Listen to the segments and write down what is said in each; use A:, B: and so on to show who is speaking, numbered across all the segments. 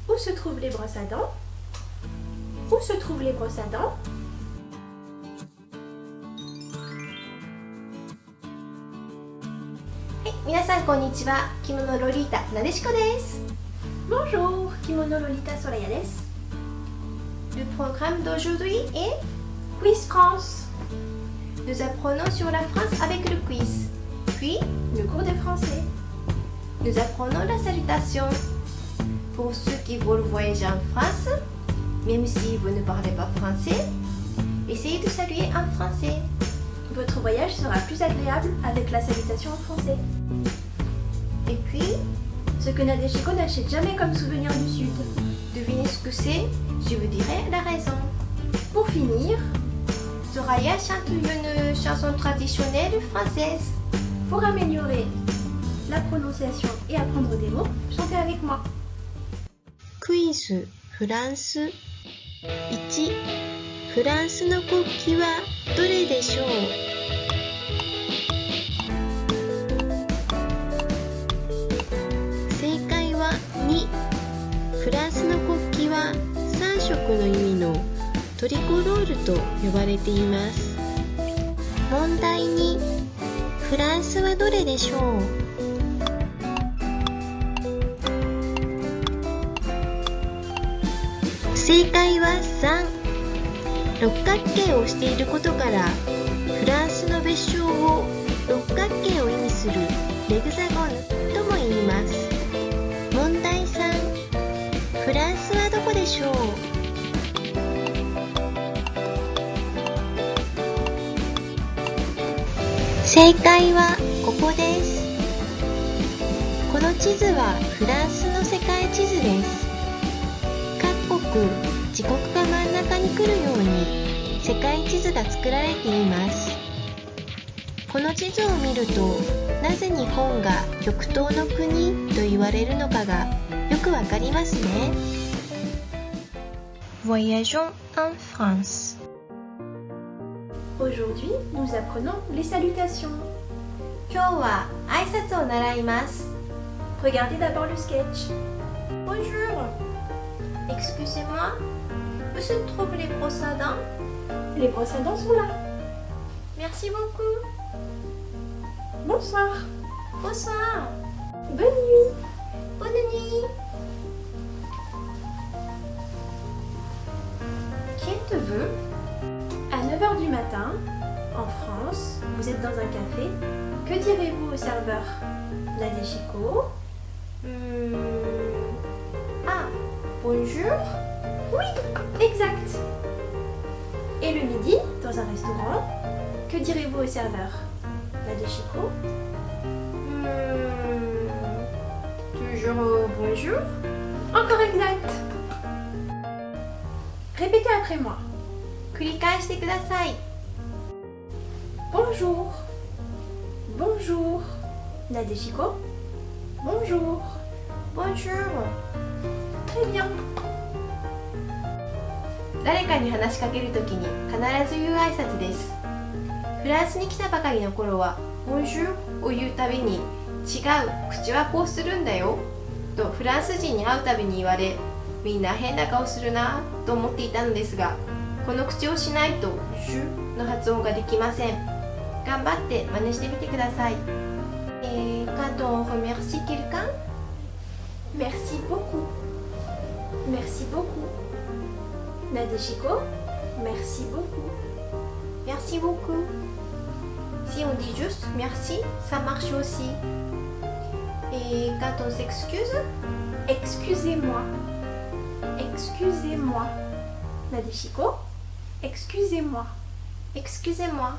A: Où se trouvent les brosses à dents? Où se trouvent les brosses à dents?
B: Minasan konnichiwa, Kimono Lolita Nadeshiko desu.
A: Bonjour, Kimono Lolita Soraya desu.
B: Le programme d'aujourd'hui est
A: Quiz France.
B: nous apprenons sur la France avec le quiz. Puis,
A: Le cours de français.
B: nous apprenons la salutation. Pour ceux qui veulent voyager en France, même si vous ne parlez pas français, essayez de saluer en français.
A: Votre voyage sera plus agréable avec la salutation en français.
B: Et puis,
A: Ce que Nadeshiko n'achète jamais comme souvenir du Sud.
B: devinez ce que c'est, je vous dirai la raison.
A: Pour finir,
B: Soraya chante une chanson traditionnelle française.
A: pour améliorer la prononciation et apprendre des mots, chantez avec moi.
C: クイズフランス1フランスの国旗はどれでしょう？正解は2フランスの国旗は3色の意味のトリコロールと呼ばれています。問題2フランスはどれでしょう？正解は3六角形をしていることからフランスの別称を六角形を意味するレグザゴンとも言います。問題3フランスはどこでしょう？正解はここです。この地図はフランスの世界地図です。各国自国が真ん中に来るように世界地図が作られています。この地図を見るとなぜ日本が極東の国と言われるのかがよくわかりますね。Voyageons en France.
A: Aujourd'hui, nous apprenons les salutations.
B: 今日は挨拶を習います。
A: Regardez d'abord le sketch.
B: Bonjour. Excusez-moi, où se trouvent les brosses à dents?
A: Les brosses à dents sont là.
B: Merci beaucoup.
A: Bonsoir.
B: Bonsoir.
A: Bonne nuit.
B: Bonne nuit. Qui êtes-vous?
A: À 9h du matin, en France, vous êtes dans un café. Que direz-vous au serveur? Nadeshiko?
B: Ah, bonjour.
A: Oui, exact. Et le midi, dans un restaurant, que direz-vous au serveur? Nadeshiko?
B: Toujours bonjour.
A: Encore exact. Répétez après moi.
B: 繰り返してください。
A: Bonjour. Bonjour. Nadeshiko? Bonjour.
B: Bonjour.
A: Très bien.
B: 誰かに話しかけるときに必ず言う挨拶です。フランスに来たばかりの頃は Bonjour を言うたびに違う、口はこうするんだよとフランス人に会うたびに言われ、みんな変な顔するなと思っていたのですが、この口をしないと Je の発音ができません。頑張って真似してみてください。Quand on remercie quelqu'un?
A: Merci beaucoup. Merci beaucoup. Nadeshiko? Merci beaucoup.
B: Merci beaucoup. Si on dit juste merci, ça marche aussi. Et quand on s'excuse?
A: Excusez-moi. Excusez-moi. Nadeshiko? Excusez-moi.
B: Excusez-moi.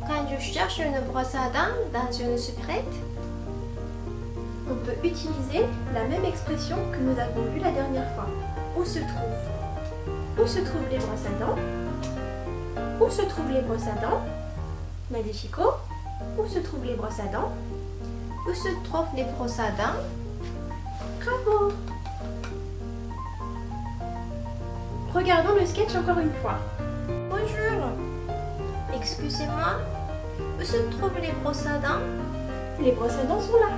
B: Quand je cherche une brosse à dents dans une supérette,
A: On peut utiliser la même expression que nous avons vue la dernière fois. Où se trouve? Où se trouvent les brosses à dents? Où se trouvent les brosses à dents? Nadeshiko? Où se trouvent les brosses à dents?
B: où se trouvent les brosses à dents?
A: Bravo! Regardons le sketch encore une fois.
B: Bonjour. Excusez-moi, où se trouvent les brosses à dents?
A: Les brosses à dents sont là.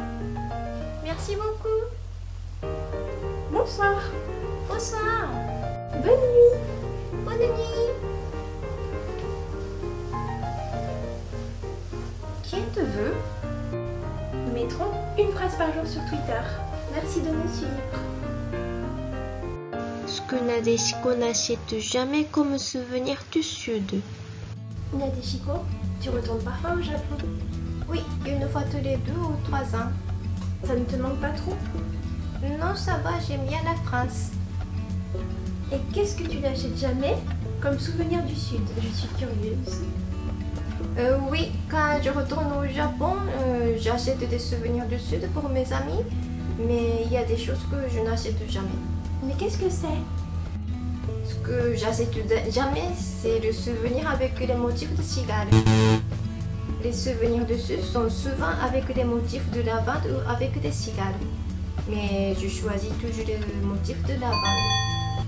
B: Merci beaucoup.
A: Bonsoir.
B: Bonsoir.
A: Bonne nuit.
B: Bonne nuit. Qui te veut?
A: Nous mettrons une phrase par jour sur Twitter. Merci de nous suivre.
C: Ce que Nadeshiko n'achète jamais comme souvenir du Sud.
A: Nadeshiko, tu retournes parfois au Japon.
B: Oui, une fois tous les 2 ou 3 ans.
A: Ça ne te manque pas trop?
B: Non, ça va, j'aime bien la France.
A: Et qu'est-ce que tu n'achètes jamais comme souvenir du Sud? Je suis curieuse.
B: Oui, quand je retourne au Japon, j'achète des souvenirs du Sud pour mes amis, mais il y a des choses que je n'achète jamais.
A: Mais qu'est-ce que c'est?
B: Ce que j'achète jamais, c'est le souvenir avec les motifs de cigale. Les souvenirs du Sud sont souvent avec des motifs de lavande ou avec des cigales. Mais je choisis toujours les motifs de lavande.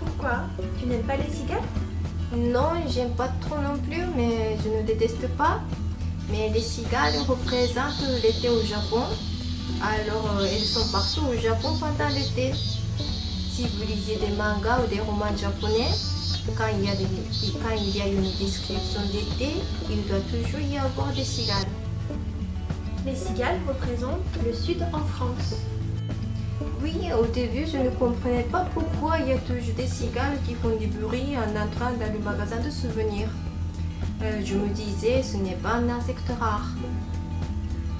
A: Pourquoi? Tu n'aimes pas les cigales?
B: Non, j'aime pas trop non plus, mais je ne déteste pas. Mais les cigales représentent l'été au Japon. Alors, elles sont partout au Japon pendant l'été. Si vous lisez des mangas ou des romans japonais, quand il y a une description d'été, il doit toujours y avoir des cigales.
A: Les cigales représentent le Sud en France.
B: Oui, au début, je ne comprenais pas pourquoi il y a toujours des cigales qui font du bruit en entrant dans le magasin de souvenirs. Je me disais, ce n'est pas un insecte rare.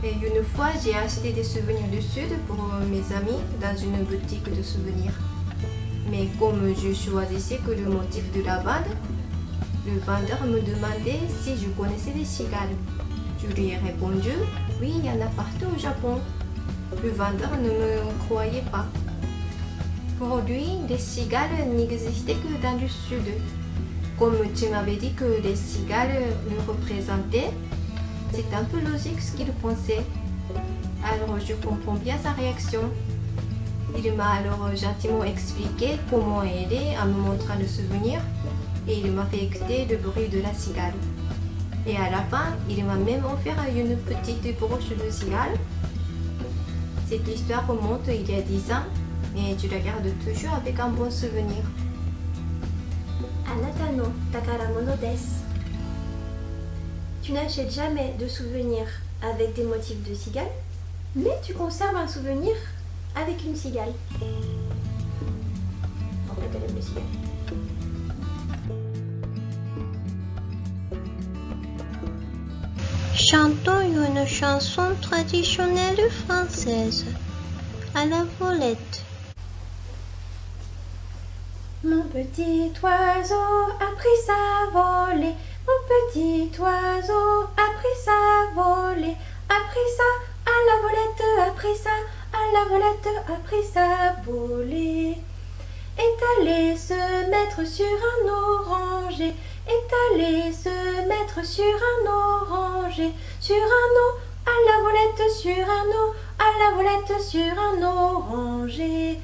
B: Et une fois, j'ai acheté des souvenirs du Sud pour mes amis dans une boutique de souvenirs. Mais comme je choisissais que le motif de lavande, le vendeur me demandait si je connaissais les cigales. Je lui ai répondu, oui, il y en a partout au Japon. Le vendeur ne me croyait pas. Pour lui, les cigales n'existaient que dans le Sud. Comme tu m'avais dit que les cigales le représentaient, c'est un peu logique ce qu'il pensait. Alors je comprends bien sa réaction. Il m'a alors gentiment expliqué comment aider en me montrant le souvenir et il m'a fait écouter le bruit de la cigale. Et à la fin, il m'a même offert une petite broche de cigale. Cette histoire remonte il y a 10 ans, mais je la garde toujours avec un bon souvenir.
A: Anata no takaramono desu. Tu n'achètes jamais de souvenirs avec des motifs de cigale, mais tu conserves un souvenir avec une cigale. En fait, elle aime les cigales.
C: Chantons une chanson traditionnelle française. À la volette.
A: Mon petit oiseau a pris sa volée. Mon petit oiseau a pris sa volée. A pris ça à la volette, a pris ça à la volette, a pris sa volée. Est allé se mettre sur un oranger. Est allé se mettre sur un oranger. Sur un eau, à la volette, sur un eau, à la volette, sur un oranger.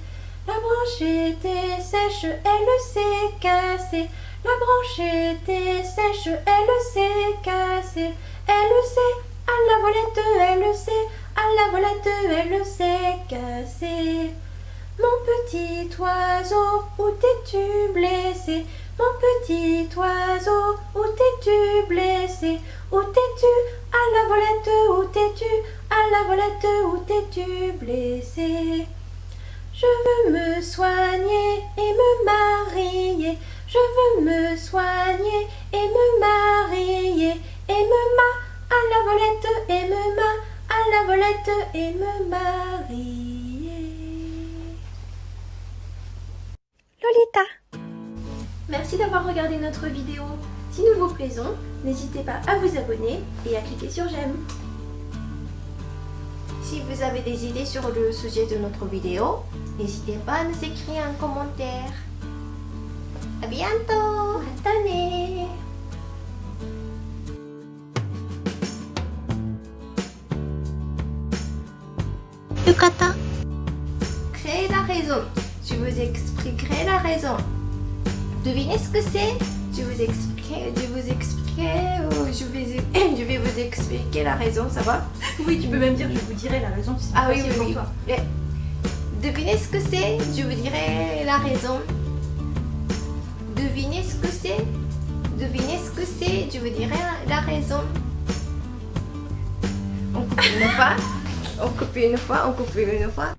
A: La branche était sèche, elle s'est cassée. La branche était sèche, elle s'est cassée. Elle s'est, à la volette, elle s'est, à la volette, elle s'est cassée. Mon petit oiseau, où t'es-tu blessé? Mon petit oiseau, où t'es-tu blessé? Où t'es-tu? À la volette, où t'es-tu? À la volette, où t'es-tu blessé? Je veux me soigner et me marier. Je veux me soigner et me marier. Et me ma à la volette et me ma à la volette et me marier. Lolita. Merci d'avoir regardé notre vidéo. Si nous vous plaisons, n'hésitez pas à vous abonner et à cliquer sur j'aime.
B: Si vous avez des idées sur le sujet de notre vidéo, n'hésitez pas à nous écrire un commentaire. À bientôt!
A: Matane.
C: Yukata.
B: Créer la raison. Je vous expliquerai la raison. Devinez ce que c'est? Je vous explique. ou je vais vous expliquer la raison, ça va?
A: Oui, tu peux même dire je vous dirai la raison si c'est
B: Ah oui,
A: facile
B: oui,
A: pour
B: oui.
A: toi.
B: Devinez ce que c'est, je vous dirai la raison. Devinez ce que c'est, je vous dirai la raison. On coupe une fois, on coupe une fois.